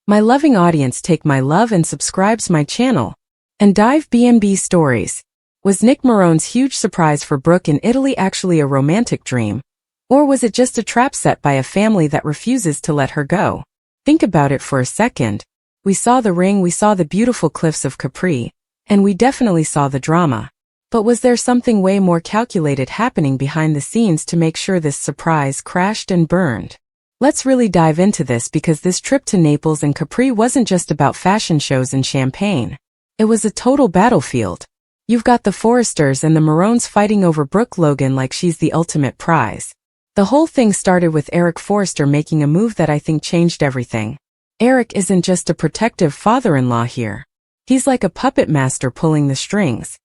My loving audience take my love and subscribes my channel. And dive B&B stories. Was Nick Marone's huge surprise for Brooke in Italy actually a romantic dream? Or was it just a trap set by a family that refuses to let her go? Think about it for a second. We saw the ring, we saw the beautiful cliffs of Capri, and we definitely saw the drama. But was there something way more calculated happening behind the scenes to make sure this surprise crashed and burned? Let's really dive into this because this trip to Naples and Capri wasn't just about fashion shows and champagne. It was a total battlefield. You've got the Forresters and the Marones fighting over Brooke Logan like she's the ultimate prize. The whole thing started with Eric Forrester making a move that I think changed everything. Eric isn't just a protective father-in-law here. He's like a puppet master pulling the strings.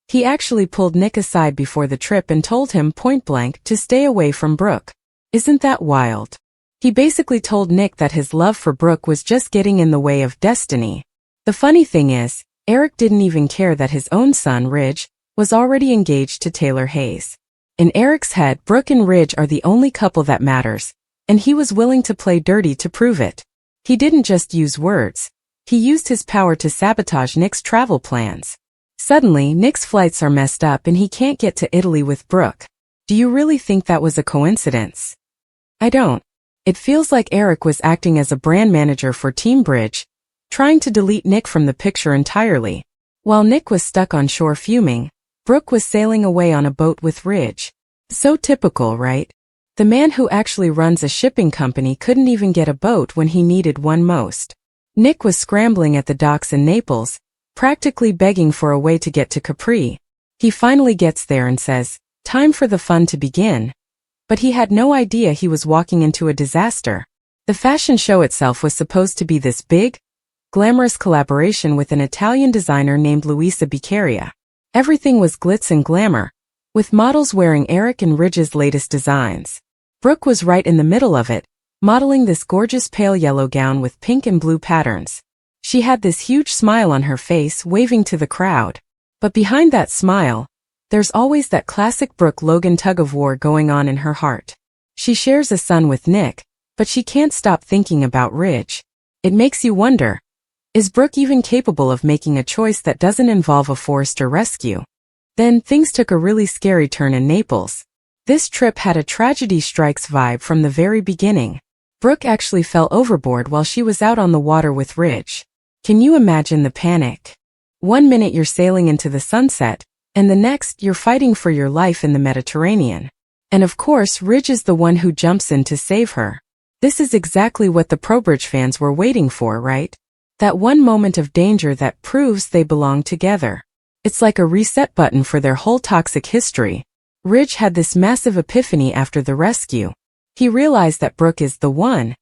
He actually pulled Nick aside before the trip and told him point-blank to stay away from Brooke. Isn't that wild? He basically told Nick that his love for Brooke was just getting in the way of destiny. The funny thing is, Eric didn't even care that his own son, Ridge, was already engaged to Taylor Hayes. In Eric's head, Brooke and Ridge are the only couple that matters, and he was willing to play dirty to prove it. He didn't just use words. He used his power to sabotage Nick's travel plans. Suddenly, Nick's flights are messed up and he can't get to Italy with Brooke. Do you really think that was a coincidence? I don't. It feels like Eric was acting as a brand manager for Team Bridge, trying to delete Nick from the picture entirely. While Nick was stuck on shore fuming, Brooke was sailing away on a boat with Ridge. So typical, right? The man who actually runs a shipping company couldn't even get a boat when he needed one most. Nick was scrambling at the docks in Naples, practically begging for a way to get to Capri. He finally gets there and says, "Time for the fun to begin." But he had no idea he was walking into a disaster. The fashion show itself was supposed to be this big, glamorous collaboration with an Italian designer named Luisa Beccaria. Everything was glitz and glamour, with models wearing Eric and Ridge's latest designs. Brooke was right in the middle of it, modeling this gorgeous pale yellow gown with pink and blue patterns. She had this huge smile on her face, waving to the crowd. But behind that smile, there's always that classic Brooke Logan tug-of-war going on in her heart. She shares a son with Nick, but she can't stop thinking about Ridge. It makes you wonder, is Brooke even capable of making a choice that doesn't involve a Forrester rescue? Then things took a really scary turn in Naples. This trip had a tragedy strikes vibe from the very beginning. Brooke actually fell overboard while she was out on the water with Ridge. Can you imagine the panic? One minute you're sailing into the sunset, and the next you're fighting for your life in the Mediterranean. And of course, Ridge is the one who jumps in to save her. This is exactly what the ProBridge fans were waiting for, right? That one moment of danger that proves they belong together. It's like a reset button for their whole toxic history. Ridge had this massive epiphany after the rescue. He realized that Brooke is the one,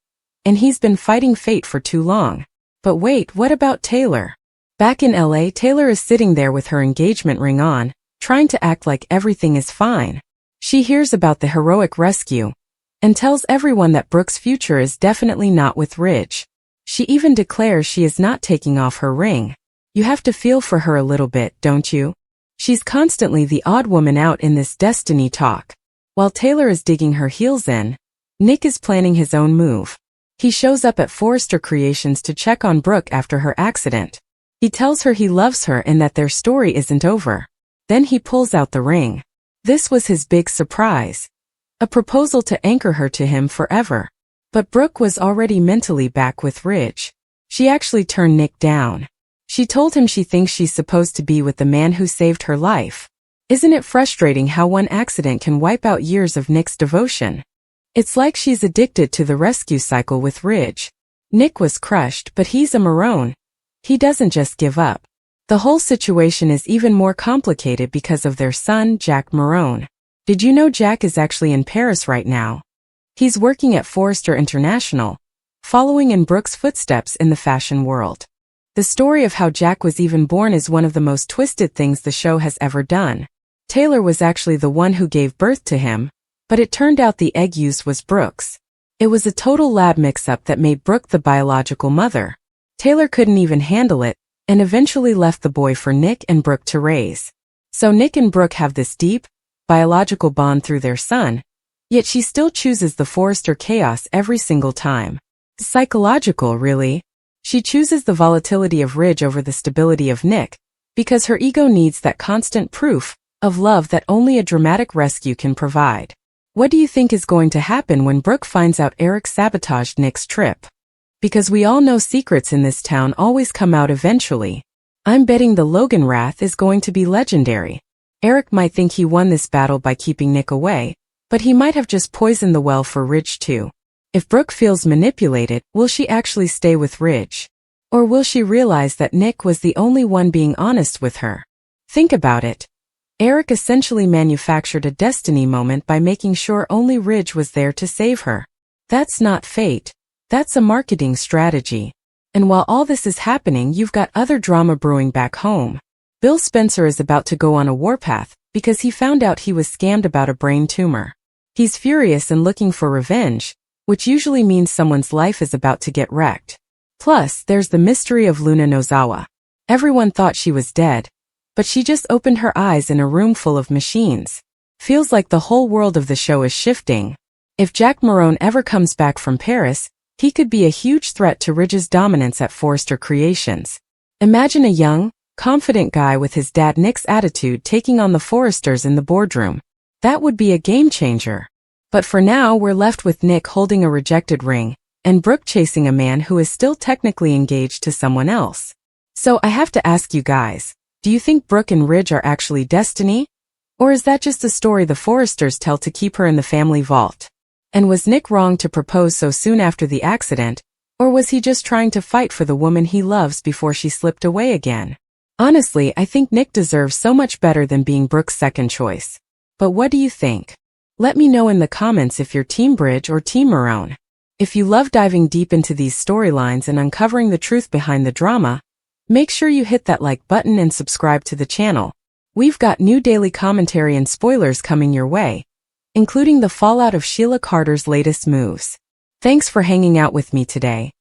and he's been fighting fate for too long. But wait, what about Taylor? Back in LA, Taylor is sitting there with her engagement ring on, trying to act like everything is fine. She hears about the heroic rescue, and tells everyone that Brooke's future is definitely not with Ridge. She even declares she is not taking off her ring. You have to feel for her a little bit, don't you? She's constantly the odd woman out in this destiny talk. While Taylor is digging her heels in, Nick is planning his own move. He shows up at Forrester Creations to check on Brooke after her accident. He tells her he loves her and that their story isn't over. Then he pulls out the ring. This was his big surprise. A proposal to anchor her to him forever. But Brooke was already mentally back with Ridge. She actually turned Nick down. She told him she thinks she's supposed to be with the man who saved her life. Isn't it frustrating how one accident can wipe out years of Nick's devotion? It's like she's addicted to the rescue cycle with Ridge. Nick was crushed, but he's a Marone. He doesn't just give up. The whole situation is even more complicated because of their son, Jack Marone. Did you know Jack is actually in Paris right now? He's working at Forrester International, following in Brooke's footsteps in the fashion world. The story of how Jack was even born is one of the most twisted things the show has ever done. Taylor was actually the one who gave birth to him, but it turned out the egg used was Brooke's. It was a total lab mix-up that made Brooke the biological mother. Taylor couldn't even handle it, and eventually left the boy for Nick and Brooke to raise. So Nick and Brooke have this deep, biological bond through their son, yet she still chooses the Forrester chaos every single time. Psychological, really. She chooses the volatility of Ridge over the stability of Nick, because her ego needs that constant proof of love that only a dramatic rescue can provide. What do you think is going to happen when Brooke finds out Eric sabotaged Nick's trip? Because we all know secrets in this town always come out eventually. I'm betting the Logan wrath is going to be legendary. Eric might think he won this battle by keeping Nick away, but he might have just poisoned the well for Ridge too. If Brooke feels manipulated, will she actually stay with Ridge? Or will she realize that Nick was the only one being honest with her? Think about it. Eric essentially manufactured a destiny moment by making sure only Ridge was there to save her. That's not fate. That's a marketing strategy. And while all this is happening, you've got other drama brewing back home. Bill Spencer is about to go on a warpath because he found out he was scammed about a brain tumor. He's furious and looking for revenge, which usually means someone's life is about to get wrecked. Plus, there's the mystery of Luna Nozawa. Everyone thought she was dead, but she just opened her eyes in a room full of machines. Feels like the whole world of the show is shifting. If Jack Marone ever comes back from Paris, he could be a huge threat to Ridge's dominance at Forrester Creations. Imagine a young, confident guy with his dad Nick's attitude taking on the Forresters in the boardroom. That would be a game changer. But for now, we're left with Nick holding a rejected ring, and Brooke chasing a man who is still technically engaged to someone else. So I have to ask you guys, do you think Brooke and Ridge are actually destiny? Or is that just a story the Forresters tell to keep her in the family vault? And was Nick wrong to propose so soon after the accident, or was he just trying to fight for the woman he loves before she slipped away again? Honestly, I think Nick deserves so much better than being Brooke's second choice. But what do you think? Let me know in the comments if you're Team Bridge or Team Marone. If you love diving deep into these storylines and uncovering the truth behind the drama, make sure you hit that like button and subscribe to the channel. We've got new daily commentary and spoilers coming your way, including the fallout of Sheila Carter's latest moves. Thanks for hanging out with me today.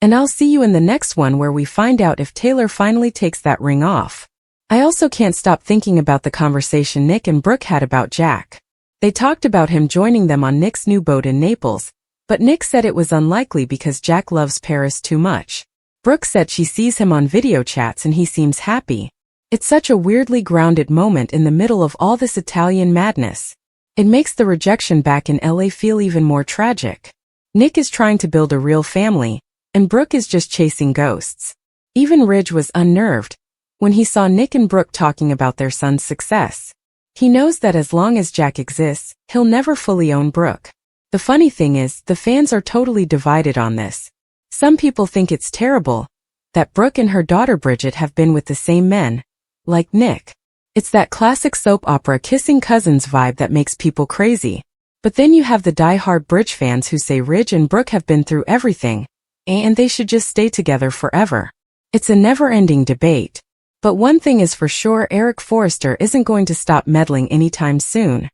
And I'll see you in the next one where we find out if Taylor finally takes that ring off. I also can't stop thinking about the conversation Nick and Brooke had about Jack. They talked about him joining them on Nick's new boat in Naples, but Nick said it was unlikely because Jack loves Paris too much. Brooke said she sees him on video chats and he seems happy. It's such a weirdly grounded moment in the middle of all this Italian madness. It makes the rejection back in LA feel even more tragic. Nick is trying to build a real family, and Brooke is just chasing ghosts. Even Ridge was unnerved when he saw Nick and Brooke talking about their son's success. He knows that as long as Jack exists, he'll never fully own Brooke. The funny thing is, the fans are totally divided on this. Some people think it's terrible that Brooke and her daughter Bridget have been with the same men, like Nick. It's that classic soap opera kissing cousins vibe that makes people crazy. But then you have the die-hard Bridge fans who say Ridge and Brooke have been through everything, and they should just stay together forever. It's a never-ending debate. But one thing is for sure, Eric Forrester isn't going to stop meddling anytime soon.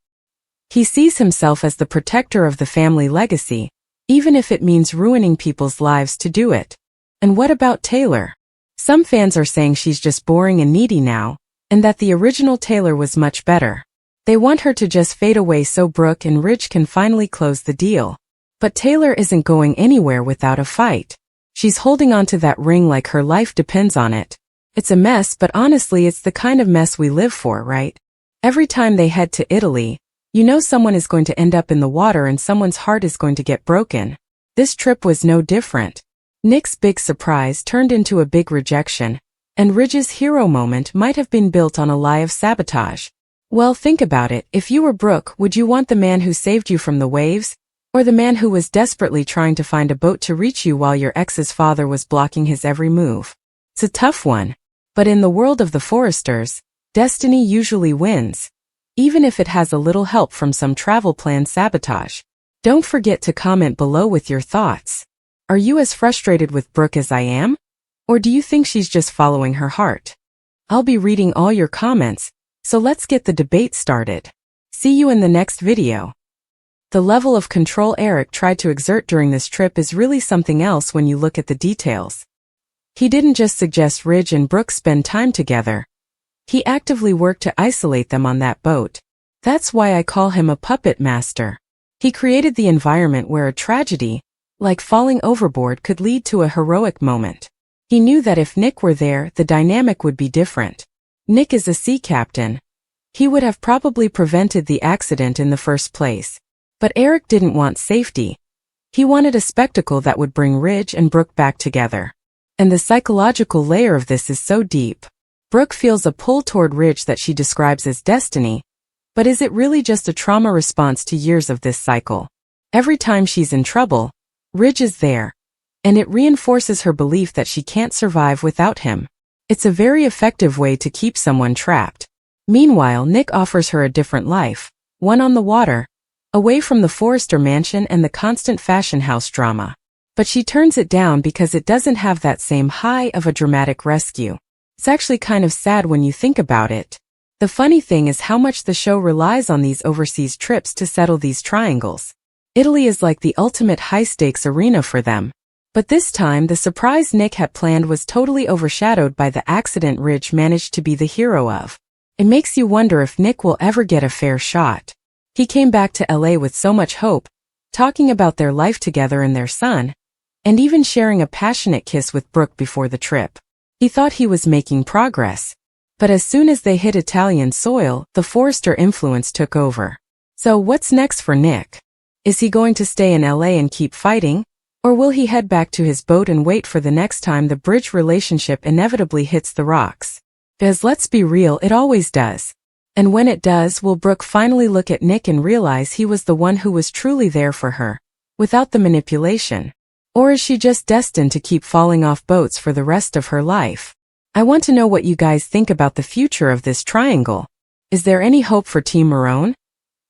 He sees himself as the protector of the family legacy, even if it means ruining people's lives to do it. And what about Taylor? Some fans are saying she's just boring and needy now, and that the original Taylor was much better. They want her to just fade away so Brooke and Ridge can finally close the deal. But Taylor isn't going anywhere without a fight. She's holding on to that ring like her life depends on it. It's a mess, but honestly it's the kind of mess we live for, right? Every time they head to Italy, you know someone is going to end up in the water and someone's heart is going to get broken. This trip was no different. Nick's big surprise turned into a big rejection, and Ridge's hero moment might have been built on a lie of sabotage. Well, think about it. If you were Brooke, would you want the man who saved you from the waves? Or the man who was desperately trying to find a boat to reach you while your ex's father was blocking his every move? It's a tough one. But in the world of the Forresters, destiny usually wins, even if it has a little help from some travel plan sabotage. Don't forget to comment below with your thoughts. Are you as frustrated with Brooke as I am? Or do you think she's just following her heart? I'll be reading all your comments, so let's get the debate started. See you in the next video. The level of control Eric tried to exert during this trip is really something else when you look at the details. He didn't just suggest Ridge and Brooke spend time together. He actively worked to isolate them on that boat. That's why I call him a puppet master. He created the environment where a tragedy like falling overboard, could lead to a heroic moment. He knew that if Nick were there, the dynamic would be different. Nick is a sea captain. He would have probably prevented the accident in the first place. But Eric didn't want safety. He wanted a spectacle that would bring Ridge and Brooke back together. And the psychological layer of this is so deep. Brooke feels a pull toward Ridge that she describes as destiny. But is it really just a trauma response to years of this cycle? Every time she's in trouble, Ridge is there. And it reinforces her belief that she can't survive without him. It's a very effective way to keep someone trapped. Meanwhile, Nick offers her a different life, one on the water, away from the Forrester mansion and the constant fashion house drama. But she turns it down because it doesn't have that same high of a dramatic rescue. It's actually kind of sad when you think about it. The funny thing is how much the show relies on these overseas trips to settle these triangles. Italy is like the ultimate high-stakes arena for them. But this time, the surprise Nick had planned was totally overshadowed by the accident Ridge managed to be the hero of. It makes you wonder if Nick will ever get a fair shot. He came back to LA with so much hope, talking about their life together and their son, and even sharing a passionate kiss with Brooke before the trip. He thought he was making progress. But as soon as they hit Italian soil, the Forrester influence took over. So what's next for Nick? Is he going to stay in LA and keep fighting? Or will he head back to his boat and wait for the next time the bridge relationship inevitably hits the rocks? Because let's be real, it always does. And when it does, will Brooke finally look at Nick and realize he was the one who was truly there for her, without the manipulation? Or is she just destined to keep falling off boats for the rest of her life? I want to know what you guys think about the future of this triangle. Is there any hope for Team Marone?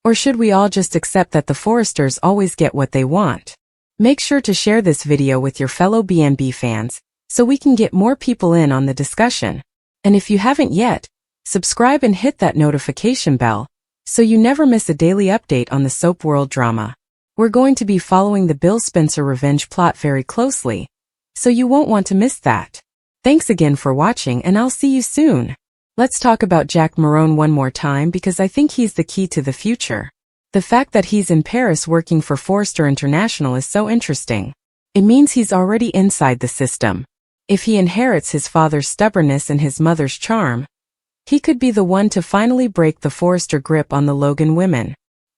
Or should we all just accept that the Forresters always get what they want? Make sure to share this video with your fellow BNB fans, so we can get more people in on the discussion. And if you haven't yet, subscribe and hit that notification bell, so you never miss a daily update on the soap world drama. We're going to be following the Bill Spencer revenge plot very closely, so you won't want to miss that. Thanks again for watching, and I'll see you soon. Let's talk about Jack Marone one more time because I think he's the key to the future. The fact that he's in Paris working for Forrester International is so interesting. It means he's already inside the system. If he inherits his father's stubbornness and his mother's charm, he could be the one to finally break the Forrester grip on the Logan women.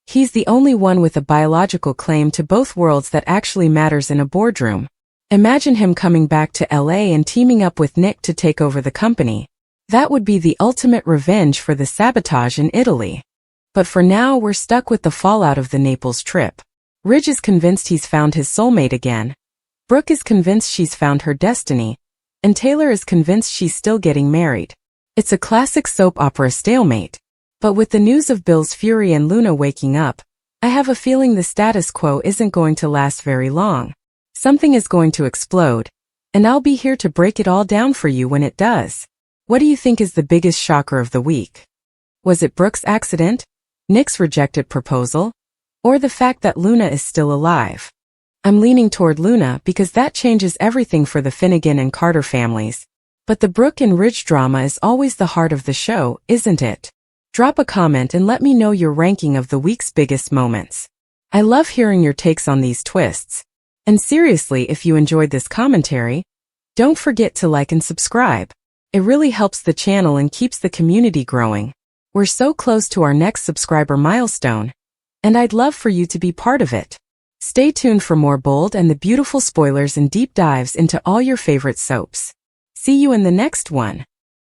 He's the only one with a biological claim to both worlds that actually matters in a boardroom. Imagine him coming back to LA and teaming up with Nick to take over the company. That would be the ultimate revenge for the sabotage in Italy. But for now, we're stuck with the fallout of the Naples trip. Ridge is convinced he's found his soulmate again. Brooke is convinced she's found her destiny. And Taylor is convinced she's still getting married. It's a classic soap opera stalemate. But with the news of Bill's fury and Luna waking up, I have a feeling the status quo isn't going to last very long. Something is going to explode. And I'll be here to break it all down for you when it does. What do you think is the biggest shocker of the week? Was it Brooke's accident? Nick's rejected proposal? Or the fact that Luna is still alive? I'm leaning toward Luna because that changes everything for the Finnegan and Carter families. But the Brooke and Ridge drama is always the heart of the show, isn't it? Drop a comment and let me know your ranking of the week's biggest moments. I love hearing your takes on these twists. And seriously, if you enjoyed this commentary, don't forget to like and subscribe. It really helps the channel and keeps the community growing. We're so close to our next subscriber milestone, and I'd love for you to be part of it. Stay tuned for more bold and the beautiful spoilers and deep dives into all your favorite soaps. See you in the next one.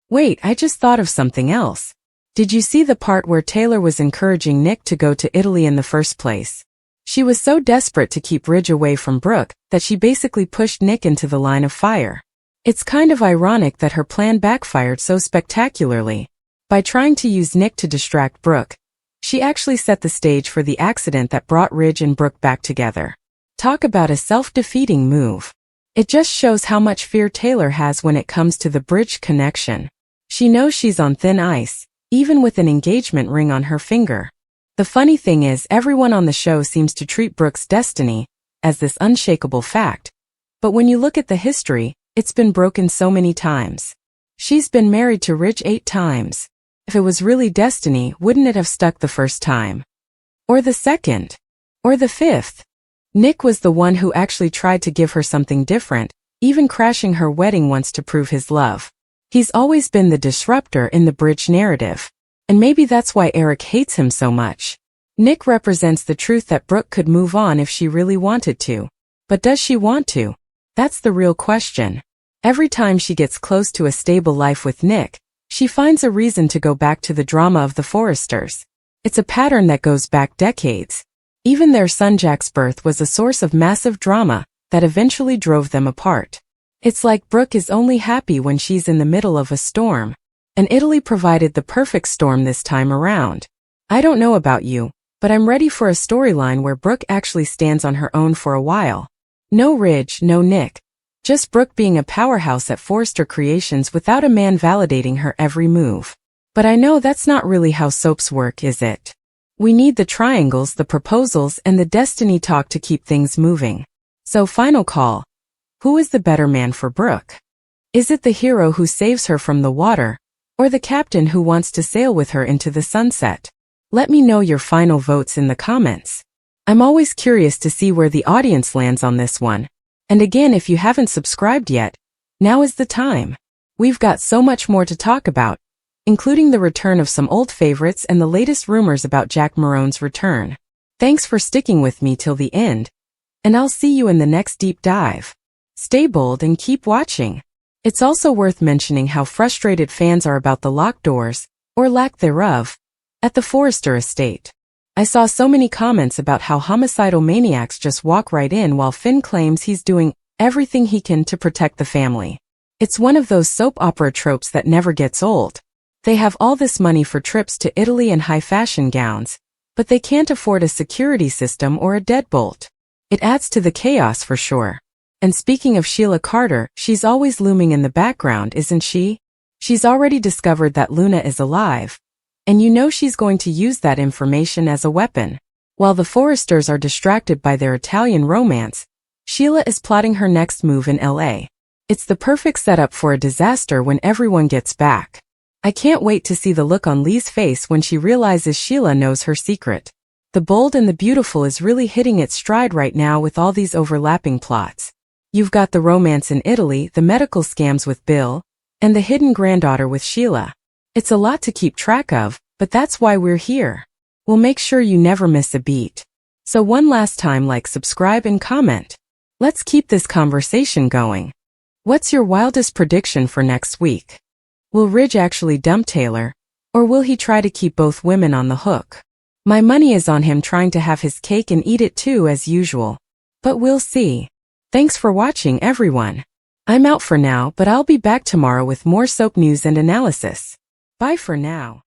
Wait, I just thought of something else. Did you see the part where Taylor was encouraging Nick to go to Italy in the first place? She was so desperate to keep Ridge away from Brooke that she basically pushed Nick into the line of fire. It's kind of ironic that her plan backfired so spectacularly. By trying to use Nick to distract Brooke, she actually set the stage for the accident that brought Ridge and Brooke back together. Talk about a self-defeating move. It just shows how much fear Taylor has when it comes to the bridge connection. She knows she's on thin ice, even with an engagement ring on her finger. The funny thing is, everyone on the show seems to treat Brooke's destiny as this unshakable fact. But when you look at the history, it's been broken so many times. She's been married to Ridge 8 times. If it was really destiny, wouldn't it have stuck the first time? Or the second? Or the fifth? Nick was the one who actually tried to give her something different, even crashing her wedding once to prove his love. He's always been the disruptor in the bridge narrative. And maybe that's why Eric hates him so much. Nick represents the truth that Brooke could move on if she really wanted to. But does she want to? That's the real question. Every time she gets close to a stable life with Nick, she finds a reason to go back to the drama of the Forresters. It's a pattern that goes back decades. Even their son Jack's birth was a source of massive drama that eventually drove them apart. It's like Brooke is only happy when she's in the middle of a storm. And Italy provided the perfect storm this time around. I don't know about you, but I'm ready for a storyline where Brooke actually stands on her own for a while. No Ridge, no Nick. Just Brooke being a powerhouse at Forrester Creations without a man validating her every move. But I know that's not really how soaps work, is it? We need the triangles, the proposals, and the destiny talk to keep things moving. So final call. Who is the better man for Brooke? Is it the hero who saves her from the water, or the captain who wants to sail with her into the sunset? Let me know your final votes in the comments. I'm always curious to see where the audience lands on this one. And again, if you haven't subscribed yet, now is the time. We've got so much more to talk about, including the return of some old favorites and the latest rumors about Nick Marone's return. Thanks for sticking with me till the end, and I'll see you in the next deep dive. Stay bold and keep watching. It's also worth mentioning how frustrated fans are about the locked doors, or lack thereof, at the Forrester estate. I saw so many comments about how homicidal maniacs just walk right in while Finn claims he's doing everything he can to protect the family. It's one of those soap opera tropes that never gets old. They have all this money for trips to Italy and high fashion gowns, but they can't afford a security system or a deadbolt. It adds to the chaos for sure. And speaking of Sheila Carter, she's always looming in the background, isn't she? She's already discovered that Luna is alive. And you know she's going to use that information as a weapon. While the Forresters are distracted by their Italian romance, Sheila is plotting her next move in LA. It's the perfect setup for a disaster when everyone gets back. I can't wait to see the look on Lee's face when she realizes Sheila knows her secret. The Bold and the Beautiful is really hitting its stride right now with all these overlapping plots. You've got the romance in Italy, the medical scams with Bill, and the hidden granddaughter with Sheila. It's a lot to keep track of, but that's why we're here. We'll make sure you never miss a beat. So one last time, like, subscribe, and comment. Let's keep this conversation going. What's your wildest prediction for next week? Will Ridge actually dump Taylor, or will he try to keep both women on the hook? My money is on him trying to have his cake and eat it too as usual. But we'll see. Thanks for watching, everyone. I'm out for now, but I'll be back tomorrow with more soap news and analysis. Bye for now.